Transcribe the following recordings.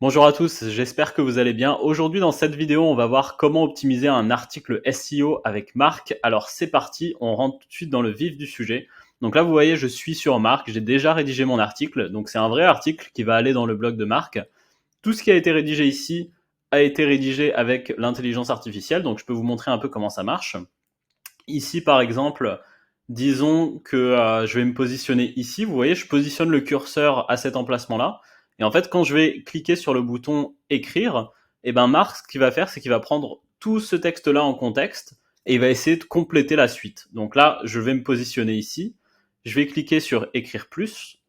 Bonjour à tous, j'espère que vous allez bien. Aujourd'hui dans cette vidéo, on va voir comment optimiser un article SEO avec Marc. Alors c'est parti, on rentre tout de suite dans le vif du sujet. Donc là vous voyez, je suis sur Marc, j'ai déjà rédigé mon article. Donc c'est un vrai article qui va aller dans le blog de Marc. Tout ce qui a été rédigé ici a été rédigé avec l'intelligence artificielle. Donc je peux vous montrer un peu comment ça marche. Ici par exemple, disons que je vais me positionner ici. Vous voyez, je positionne le curseur à cet emplacement-là. Et en fait, quand je vais cliquer sur le bouton écrire, et ben Marc, ce qu'il va faire, c'est qu'il va prendre tout ce texte-là en contexte et il va essayer de compléter la suite. Donc là, je vais me positionner ici. Je vais cliquer sur écrire plus.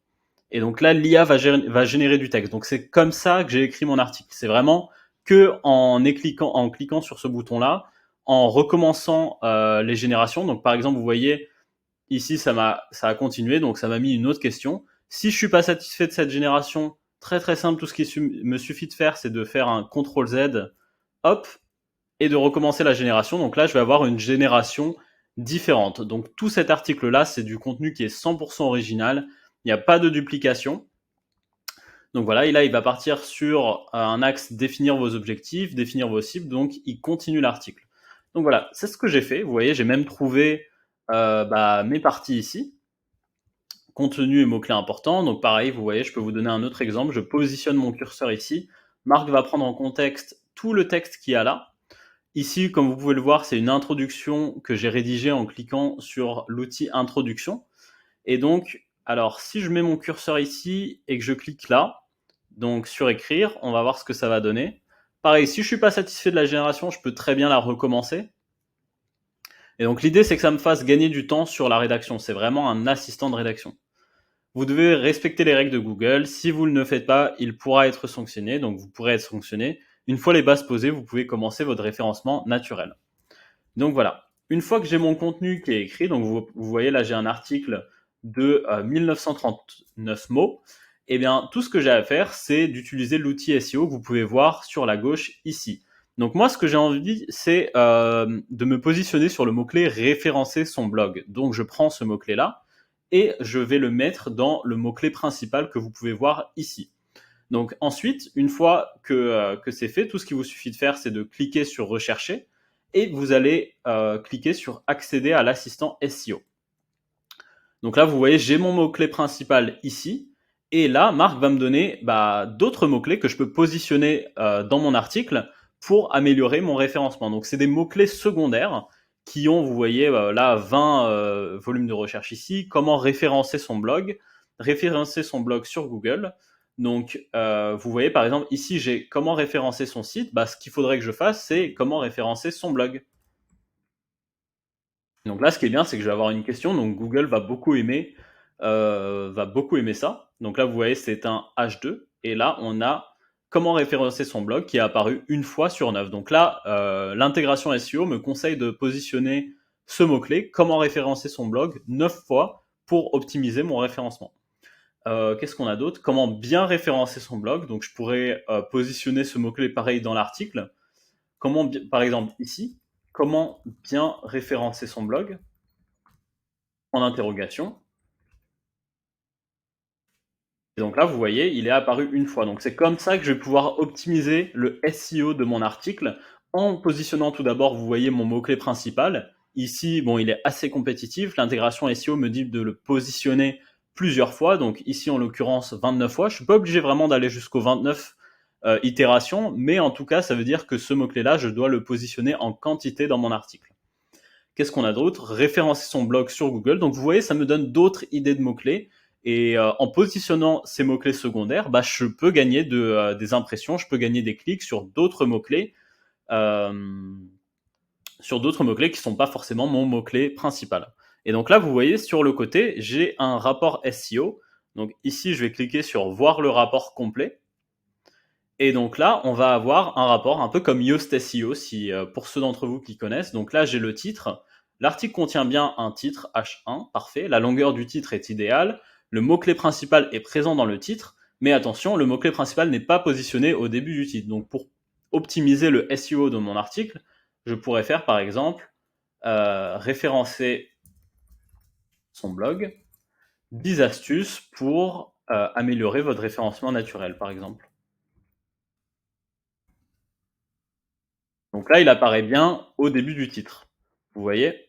Et donc là, l'IA va générer du texte. Donc c'est comme ça que j'ai écrit mon article. C'est vraiment que en cliquant sur ce bouton-là, en recommençant les générations. Donc par exemple, vous voyez, ici, ça a continué, donc ça m'a mis une autre question. Si je suis pas satisfait de cette génération, très très simple, tout ce qui me suffit de faire, c'est de faire un CTRL Z, hop, et de recommencer la génération. Donc là, je vais avoir une génération différente. Donc tout cet article-là, c'est du contenu qui est 100% original. Il n'y a pas de duplication. Donc voilà, et là, il va partir sur un axe définir vos objectifs, définir vos cibles. Donc il continue l'article. Donc voilà, c'est ce que j'ai fait. Vous voyez, j'ai même trouvé mes parties ici, contenu et mots-clés importants. Donc pareil, vous voyez, je peux vous donner un autre exemple. Je positionne mon curseur ici. Marc va prendre en contexte tout le texte qu'il y a là. Ici, comme vous pouvez le voir, c'est une introduction que j'ai rédigée en cliquant sur l'outil introduction. Et donc, alors si je mets mon curseur ici et que je clique là, donc sur écrire, on va voir ce que ça va donner. Pareil, si je suis pas satisfait de la génération, je peux très bien la recommencer. Et donc l'idée, c'est que ça me fasse gagner du temps sur la rédaction. C'est vraiment un assistant de rédaction. Vous devez respecter les règles de Google. Si vous ne le faites pas, il pourra être sanctionné. Donc vous pourrez être sanctionné. Une fois les bases posées, vous pouvez commencer votre référencement naturel. Donc voilà. Une fois que j'ai mon contenu qui est écrit, donc vous voyez là, j'ai un article de 1939 mots. Eh bien, tout ce que j'ai à faire, c'est d'utiliser l'outil SEO que vous pouvez voir sur la gauche ici. Donc moi, ce que j'ai envie, c'est de me positionner sur le mot-clé référencer son blog. Donc je prends ce mot-clé-là et je vais le mettre dans le mot-clé principal que vous pouvez voir ici. Donc ensuite, une fois que c'est fait, tout ce qu'il vous suffit de faire, c'est de cliquer sur rechercher et vous allez cliquer sur accéder à l'assistant SEO. Donc là, vous voyez, j'ai mon mot-clé principal ici. Et là, Marc va me donner d'autres mots-clés que je peux positionner dans mon article pour améliorer mon référencement. Donc, c'est des mots-clés secondaires qui ont, vous voyez, là, 20 volumes de recherche ici. Comment référencer son blog sur Google. Donc, vous voyez, par exemple, ici, j'ai comment référencer son site. Ce qu'il faudrait que je fasse, c'est comment référencer son blog. Donc là, ce qui est bien, c'est que je vais avoir une question. Donc Google va beaucoup aimer ça. Donc là, vous voyez, c'est un H2. Et là, on a comment référencer son blog qui est apparu une fois sur 9. Donc là, l'intégration SEO me conseille de positionner ce mot-clé, comment référencer son blog, 9 fois pour optimiser mon référencement. Qu'est-ce qu'on a d'autre? Comment bien référencer son blog. Donc je pourrais positionner ce mot-clé pareil dans l'article. Par exemple ici, comment bien référencer son blog en interrogation. Et donc là, vous voyez, il est apparu une fois. Donc c'est comme ça que je vais pouvoir optimiser le SEO de mon article en positionnant tout d'abord, vous voyez mon mot-clé principal. Ici, bon, il est assez compétitif. L'intégration SEO me dit de le positionner plusieurs fois. Donc ici, en l'occurrence, 29 fois. Je suis pas obligé vraiment d'aller jusqu'aux 29 itérations, mais en tout cas, ça veut dire que ce mot-clé-là, je dois le positionner en quantité dans mon article. Qu'est-ce qu'on a d'autre? Référencer son blog sur Google. Donc vous voyez, ça me donne d'autres idées de mots-clés. Et en positionnant ces mots-clés secondaires, je peux gagner des impressions, je peux gagner des clics euh, sur d'autres mots-clés qui ne sont pas forcément mon mot-clé principal. Et donc là, vous voyez, sur le côté, j'ai un rapport SEO. Donc ici, je vais cliquer sur voir le rapport complet. Et donc là, on va avoir un rapport un peu comme Yoast SEO, pour ceux d'entre vous qui connaissent. Donc là, j'ai le titre. L'article contient bien un titre H1, parfait. La longueur du titre est idéale. Le mot-clé principal est présent dans le titre. Mais attention, le mot-clé principal n'est pas positionné au début du titre. Donc pour optimiser le SEO de mon article, je pourrais faire par exemple référencer son blog, 10 astuces pour améliorer votre référencement naturel, par exemple. Donc là, il apparaît bien au début du titre. Vous voyez?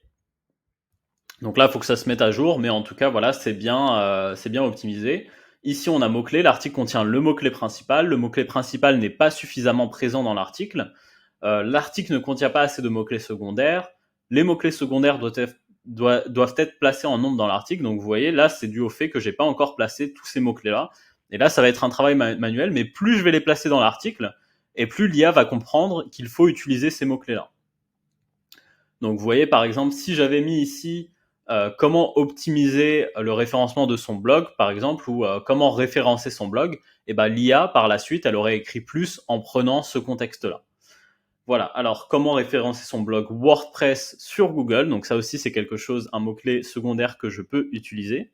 Donc là, il faut que ça se mette à jour, mais en tout cas, voilà, c'est bien optimisé. Ici, on a mot-clé. L'article contient le mot-clé principal. Le mot-clé principal n'est pas suffisamment présent dans l'article. L'article ne contient pas assez de mots-clés secondaires. Les mots-clés secondaires doivent être placés en nombre dans l'article. Donc vous voyez, là, c'est dû au fait que j'ai pas encore placé tous ces mots-clés-là. Et là, ça va être un travail manuel, mais plus je vais les placer dans l'article, et plus l'IA va comprendre qu'il faut utiliser ces mots-clés-là. Donc vous voyez, par exemple, si j'avais mis ici comment optimiser le référencement de son blog, par exemple, ou comment référencer son blog, et ben l'IA, par la suite, elle aurait écrit plus en prenant ce contexte-là. Voilà, alors comment référencer son blog WordPress sur Google. Donc ça aussi, c'est quelque chose, un mot-clé secondaire que je peux utiliser.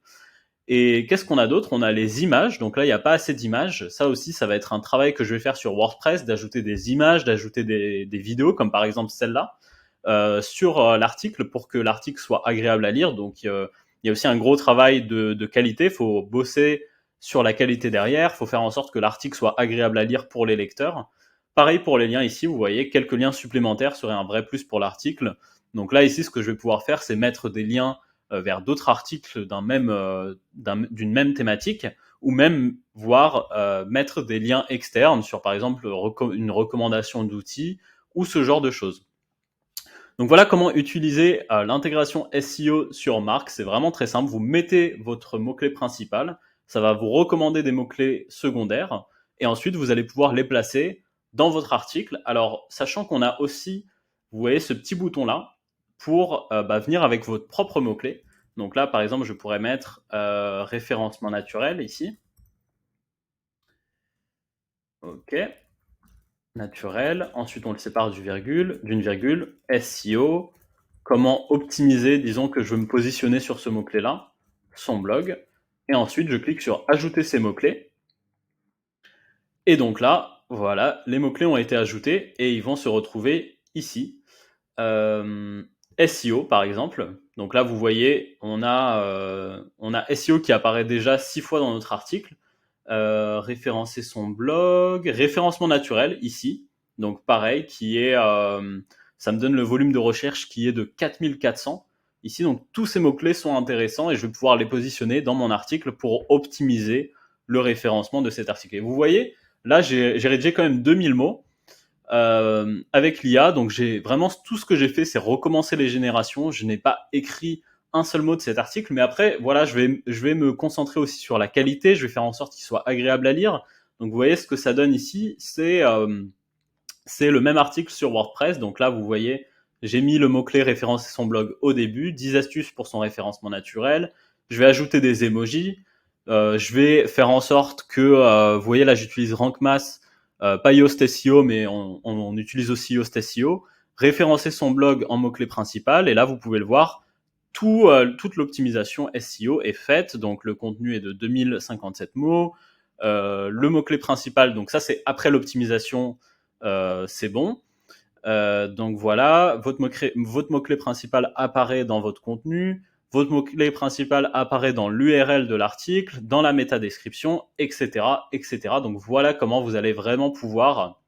Et qu'est-ce qu'on a d'autre? On a les images. Donc là, il n'y a pas assez d'images. Ça aussi, ça va être un travail que je vais faire sur WordPress, d'ajouter des images, d'ajouter des vidéos, comme par exemple celle-là, sur l'article pour que l'article soit agréable à lire. Donc il y a aussi un gros travail de qualité. Il faut bosser sur la qualité derrière. Il faut faire en sorte que l'article soit agréable à lire pour les lecteurs. Pareil pour les liens ici, vous voyez, quelques liens supplémentaires seraient un vrai plus pour l'article. Donc là, ici, ce que je vais pouvoir faire, c'est mettre des liens vers d'autres articles d'une même thématique, ou même voir mettre des liens externes sur, par exemple, une recommandation d'outils ou ce genre de choses. Donc voilà comment utiliser l'intégration SEO sur Marc. C'est vraiment très simple. Vous mettez votre mot-clé principal, ça va vous recommander des mots-clés secondaires, et ensuite vous allez pouvoir les placer dans votre article. Alors, sachant qu'on a aussi, vous voyez, ce petit bouton-là pour venir avec votre propre mot-clé. Donc là, par exemple, je pourrais mettre référencement naturel ici. OK. Naturel. Ensuite, on le sépare d'une virgule. SEO. Comment optimiser, disons que je veux me positionner sur ce mot-clé-là, son blog. Et ensuite, je clique sur ajouter ces mots-clés. Et donc là, voilà, les mots-clés ont été ajoutés et ils vont se retrouver ici. SEO par exemple. Donc là, vous voyez, on a SEO qui apparaît déjà 6 fois dans notre article. Référencer son blog, référencement naturel ici. Donc pareil, ça me donne le volume de recherche qui est de 4400 ici. Donc tous ces mots-clés sont intéressants et je vais pouvoir les positionner dans mon article pour optimiser le référencement de cet article. Et vous voyez, là, j'ai rédigé quand même 2000 mots avec l'IA. Donc j'ai vraiment tout ce que j'ai fait, c'est recommencer les générations. Je n'ai pas écrit un seul mot de cet article, mais après, voilà, je vais me concentrer aussi sur la qualité. Je vais faire en sorte qu'il soit agréable à lire. Donc vous voyez ce que ça donne ici, c'est le même article sur WordPress. Donc là, vous voyez, j'ai mis le mot-clé référencer son blog au début, 10 astuces pour son référencement naturel. Je vais ajouter des emojis. Je vais faire en sorte que, vous voyez là, j'utilise RankMath, pas Yoast SEO, mais on utilise aussi Yoast SEO. Référencer son blog en mot-clé principal. Et là, vous pouvez le voir, toute l'optimisation SEO est faite. Donc le contenu est de 2057 mots. Le mot-clé principal, donc ça c'est après l'optimisation, c'est bon. Donc voilà, votre mot-clé principal apparaît dans votre contenu, votre mot-clé principal apparaît dans l'URL de l'article, dans la métadescription, etc., etc. Donc voilà comment vous allez vraiment pouvoir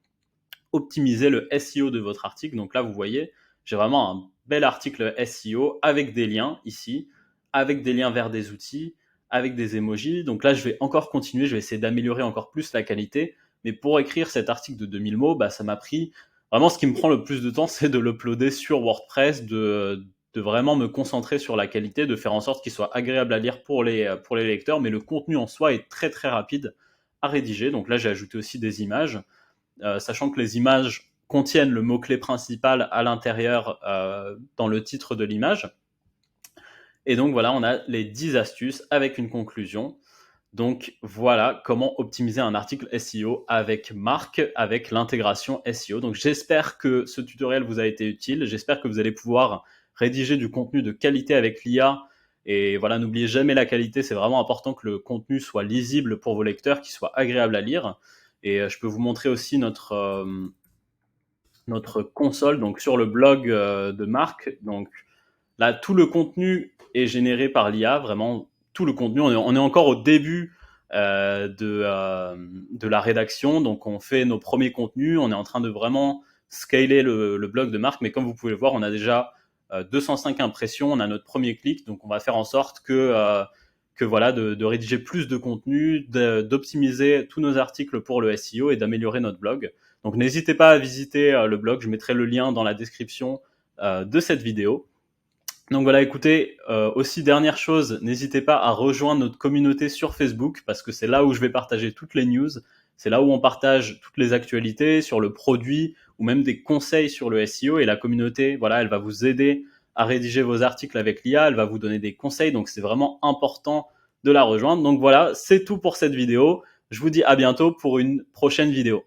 optimiser le SEO de votre article. Donc là, vous voyez, j'ai vraiment un bel article SEO avec des liens ici, avec des liens vers des outils, avec des emojis. Donc là, je vais encore continuer, je vais essayer d'améliorer encore plus la qualité. Mais pour écrire cet article de 2000 mots, ça m'a pris... Vraiment, ce qui me prend le plus de temps, c'est de l'uploader sur WordPress, de vraiment me concentrer sur la qualité, de faire en sorte qu'il soit agréable à lire pour les lecteurs. Mais le contenu en soi est très très rapide à rédiger. Donc là, j'ai ajouté aussi des images. Sachant que les images contiennent le mot-clé principal à l'intérieur dans le titre de l'image. Et donc voilà, on a les 10 astuces avec une conclusion. Donc voilà comment optimiser un article SEO avec Marc, avec l'intégration SEO. Donc j'espère que ce tutoriel vous a été utile. J'espère que vous allez pouvoir rédiger du contenu de qualité avec l'IA. Et voilà, n'oubliez jamais la qualité. C'est vraiment important que le contenu soit lisible pour vos lecteurs, qu'il soit agréable à lire. Et je peux vous montrer aussi notre console, donc sur le blog de Marc. Donc là, tout le contenu est généré par l'IA, vraiment tout le contenu. On est encore au début de la rédaction, donc on fait nos premiers contenus. On est en train de vraiment scaler le blog de Marc. Mais comme vous pouvez le voir, on a déjà 205 impressions, on a notre premier clic, donc on va faire en sorte que voilà, de rédiger plus de contenu, d'optimiser tous nos articles pour le SEO et d'améliorer notre blog. Donc n'hésitez pas à visiter le blog, je mettrai le lien dans la description de cette vidéo. Donc voilà, écoutez, aussi dernière chose, n'hésitez pas à rejoindre notre communauté sur Facebook parce que c'est là où je vais partager toutes les news, c'est là où on partage toutes les actualités sur le produit ou même des conseils sur le SEO, et la communauté, voilà, elle va vous aider à rédiger vos articles avec l'IA, elle va vous donner des conseils, donc c'est vraiment important de la rejoindre. Donc voilà, c'est tout pour cette vidéo. Je vous dis à bientôt pour une prochaine vidéo.